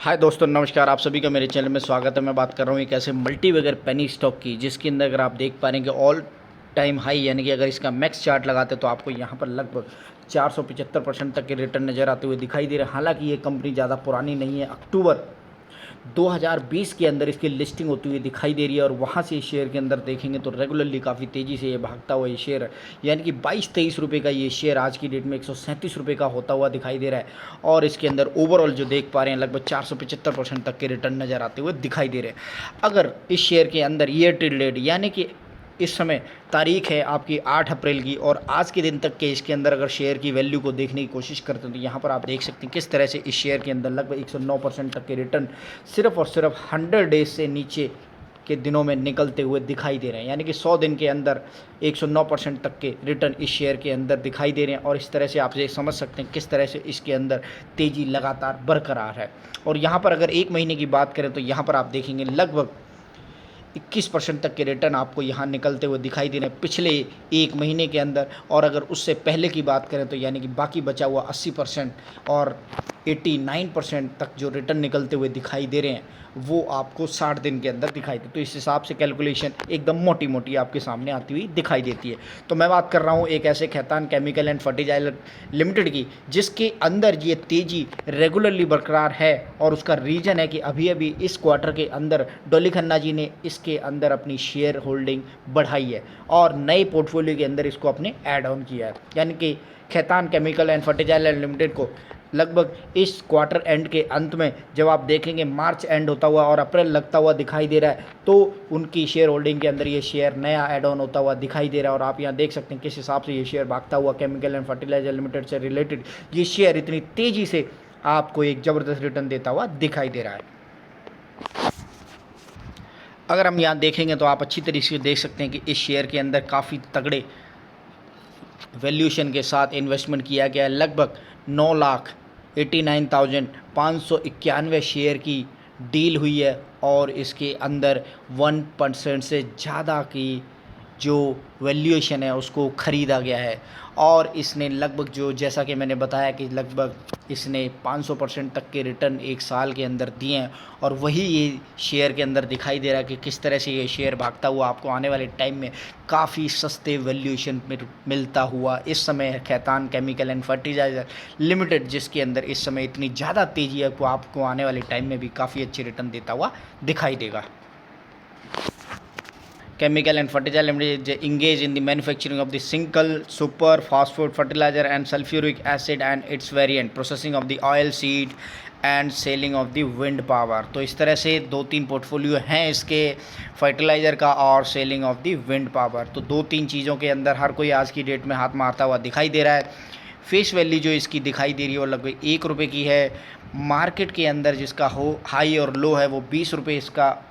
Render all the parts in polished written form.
हाय दोस्तों, नमस्कार। आप सभी का मेरे चैनल में स्वागत है। मैं बात कर रहा हूँ एक ऐसे मल्टी बगैर पेनी स्टॉक की, जिसके अंदर अगर आप देख पा रहे हैं कि ऑल टाइम हाई, यानी कि अगर इसका मैक्स चार्ट लगाते तो आपको यहाँ पर लगभग 475% तक के रिटर्न नज़र आते हुए दिखाई दे रहे हैं। हालांकि ये कंपनी ज़्यादा पुरानी नहीं है, अक्टूबर 2020 के अंदर इसकी लिस्टिंग होती हुई दिखाई दे रही है और वहाँ से इस शेयर के अंदर देखेंगे तो रेगुलरली काफ़ी तेज़ी से ये भागता हुआ ये शेयर, यानी कि 22-23 रुपये का ये शेयर आज की डेट में 137 रुपये का होता हुआ दिखाई दे रहा है। और इसके अंदर ओवरऑल जो देख पा रहे हैं लगभग 475% तक के रिटर्न नज़र आते हुए दिखाई दे रहे हैं। अगर इस शेयर के अंदर ईयर टू डेट, यानी कि इस समय तारीख है आपकी 8 अप्रैल की, और आज के दिन तक के इसके अंदर अगर शेयर की वैल्यू को देखने की कोशिश करते हैं तो यहाँ पर आप देख सकते हैं किस तरह से इस शेयर के अंदर लगभग 109% तक के रिटर्न सिर्फ और सिर्फ 100 डेज से नीचे के दिनों में निकलते हुए दिखाई दे रहे हैं। यानी कि 100 दिन के अंदर 109% तक के रिटर्न इस शेयर के अंदर दिखाई दे रहे हैं। और इस तरह से आप ये समझ सकते हैं किस तरह से इसके अंदर तेज़ी लगातार बरकरार है। और यहाँ पर अगर एक महीने की बात करें तो यहाँ पर आप देखेंगे लगभग 21% तक के रिटर्न आपको यहाँ निकलते हुए दिखाई दे रहे हैं पिछले एक महीने के अंदर। और अगर उससे पहले की बात करें तो यानी कि बाकी बचा हुआ 80% और 89% तक जो रिटर्न निकलते हुए दिखाई दे रहे हैं वो आपको 60 दिन के अंदर दिखाई दे। तो इस हिसाब से कैलकुलेशन एकदम मोटी मोटी आपके सामने आती हुई दिखाई देती है। तो मैं बात कर रहा हूँ एक ऐसे Khaitan chemical and fertilizer limited की, जिसके अंदर ये तेज़ी रेगुलरली बरकरार है। और उसका रीज़न है कि अभी अभी इस क्वार्टर के अंदर डॉली खन्ना जी ने इसके अंदर अपनी शेयर होल्डिंग बढ़ाई है और नए पोर्टफोलियो के अंदर इसको अपने ऐड ऑन किया है। यानी कि Khaitan chemical and fertilizer limited को लगभग इस क्वार्टर एंड के अंत में जब आप देखेंगे मार्च एंड होता हुआ और अप्रैल लगता हुआ दिखाई दे रहा है, तो उनकी शेयर होल्डिंग के अंदर ये शेयर नया ऐड ऑन होता हुआ दिखाई दे रहा है। और आप यहाँ देख सकते हैं किस हिसाब से ये शेयर भागता हुआ केमिकल एंड फर्टिलाइजर लिमिटेड से रिलेटेड ये शेयर इतनी तेज़ी से आपको एक ज़बरदस्त रिटर्न देता हुआ दिखाई दे रहा है। अगर हम यहाँ देखेंगे तो आप अच्छी तरीके से देख सकते हैं कि इस शेयर के अंदर काफ़ी तगड़े वैल्यूएशन के साथ इन्वेस्टमेंट किया गया है। लगभग 9,89,591 शेयर की डील हुई है और इसके अंदर 1% से ज़्यादा की जो वैल्यूएशन है उसको ख़रीदा गया है। और इसने लगभग जो, जैसा कि मैंने बताया कि लगभग इसने 500% तक के रिटर्न एक साल के अंदर दिए हैं। और वही ये शेयर के अंदर दिखाई दे रहा है कि किस तरह से ये शेयर भागता हुआ आपको आने वाले टाइम में काफ़ी सस्ते वैल्यूएशन में मिलता हुआ इस समय Khaitan chemical and fertilizer limited, जिसके अंदर इस समय इतनी ज़्यादा तेज़ी है, आपको आने वाले टाइम में भी काफ़ी अच्छी रिटर्न देता हुआ दिखाई देगा। Chemical and fertilizer limited engage in the manufacturing of the single super phosphate fertilizer and sulfuric acid and its variant, processing of the oil seed and selling of the wind power. तो इस तरह से 2-3 portfolio हैं इसके, fertiliser का और selling of the wind power. तो 2-3 चीज़ों के अंदर हर कोई आज की डेट में हाथ मारता हुआ दिखाई दे रहा है। फेस वैल्यू जो इसकी दिखाई दे रही है वो लगभग 1 रुपये की है। मार्केट के अंदर जिसका हाई और लो है वो 20 रुपये इसका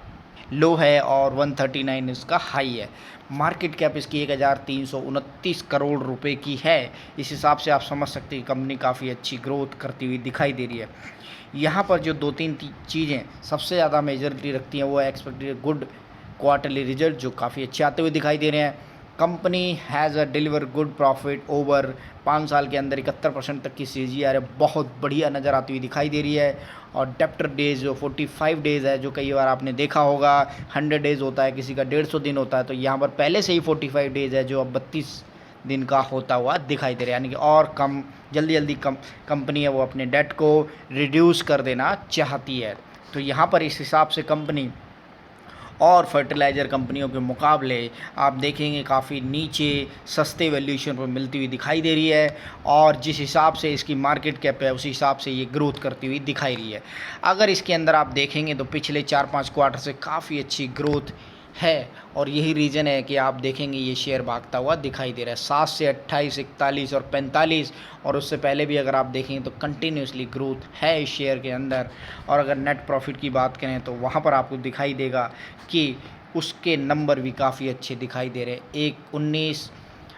लो है और 139 इसका हाई है। मार्केट कैप इसकी 1329 करोड़ रुपए की है। इस हिसाब से आप समझ सकते हैं कंपनी काफ़ी अच्छी ग्रोथ करती हुई दिखाई दे रही है। यहाँ पर जो 2-3 चीज़ें सबसे ज़्यादा मेजॉरिटी रखती हैं वो एक्सपेक्टेड गुड क्वार्टरली रिजल्ट जो काफ़ी अच्छे आते हुए दिखाई दे रहे हैं। Company has a deliver good profit over 5 साल के अंदर 71% तक की CAGR बहुत बढ़िया नज़र आती हुई दिखाई दे रही है। और डेप्टर डेज जो 45 डेज़ है, जो कई बार आपने देखा होगा 100 डेज़ होता है, किसी का 150 दिन होता है, तो यहाँ पर पहले से ही 45 डेज़ है जो अब 32 दिन का होता हुआ दिखाई दे रहा है। यानी कि और कम जल्दी कंपनी है वो अपने डेट को रिड्यूस कर देना चाहती है। तो यहाँ पर इस हिसाब से कंपनी और फर्टिलाइज़र कंपनियों के मुकाबले आप देखेंगे काफ़ी नीचे सस्ते वैल्यूएशन पर मिलती हुई दिखाई दे रही है। और जिस हिसाब से इसकी मार्केट कैप है उसी हिसाब से ये ग्रोथ करती हुई दिखाई रही है। अगर इसके अंदर आप देखेंगे तो पिछले 4-5 क्वार्टर से काफ़ी अच्छी ग्रोथ है और यही रीज़न है कि आप देखेंगे ये शेयर भागता हुआ दिखाई दे रहा है 7 से 28, 41 और 45। और उससे पहले भी अगर आप देखेंगे तो कंटिन्यूसली ग्रोथ है इस शेयर के अंदर। और अगर नेट प्रॉफिट की बात करें तो वहाँ पर आपको दिखाई देगा कि उसके नंबर भी काफ़ी अच्छे दिखाई दे रहे हैं। एक 19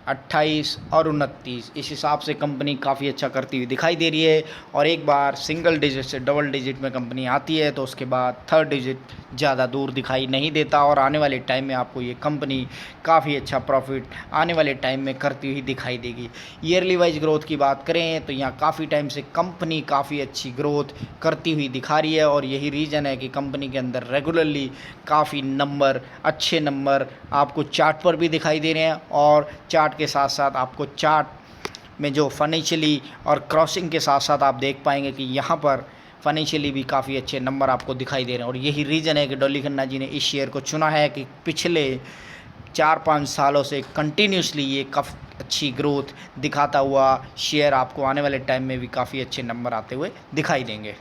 28 और 29, इस हिसाब से कंपनी काफ़ी अच्छा करती हुई दिखाई दे रही है। और एक बार सिंगल डिजिट से डबल डिजिट में कंपनी आती है तो उसके बाद थर्ड डिजिट ज़्यादा दूर दिखाई नहीं देता, और आने वाले टाइम में आपको ये कंपनी काफ़ी अच्छा प्रॉफिट आने वाले टाइम में करती हुई दिखाई देगी। ईयरली वाइज ग्रोथ की बात करें तो यहाँ काफ़ी टाइम से कंपनी काफ़ी अच्छी ग्रोथ करती हुई दिखा रही है, और यही रीज़न है कि कंपनी के अंदर रेगुलरली काफ़ी नंबर, अच्छे नंबर आपको चार्ट पर भी दिखाई दे रहे हैं, और चार्ट के साथ साथ आपको चार्ट में जो फाइनेंशियली और क्रॉसिंग के साथ साथ आप देख पाएंगे कि यहाँ पर फाइनेंशियली भी काफ़ी अच्छे नंबर आपको दिखाई दे रहे हैं। और यही रीज़न है कि डॉली खन्ना जी ने इस शेयर को चुना है कि पिछले 4-5 सालों से कंटिन्यूसली ये काफ़ी अच्छी ग्रोथ दिखाता हुआ शेयर आपको आने वाले टाइम में भी काफ़ी अच्छे नंबर आते हुए दिखाई देंगे।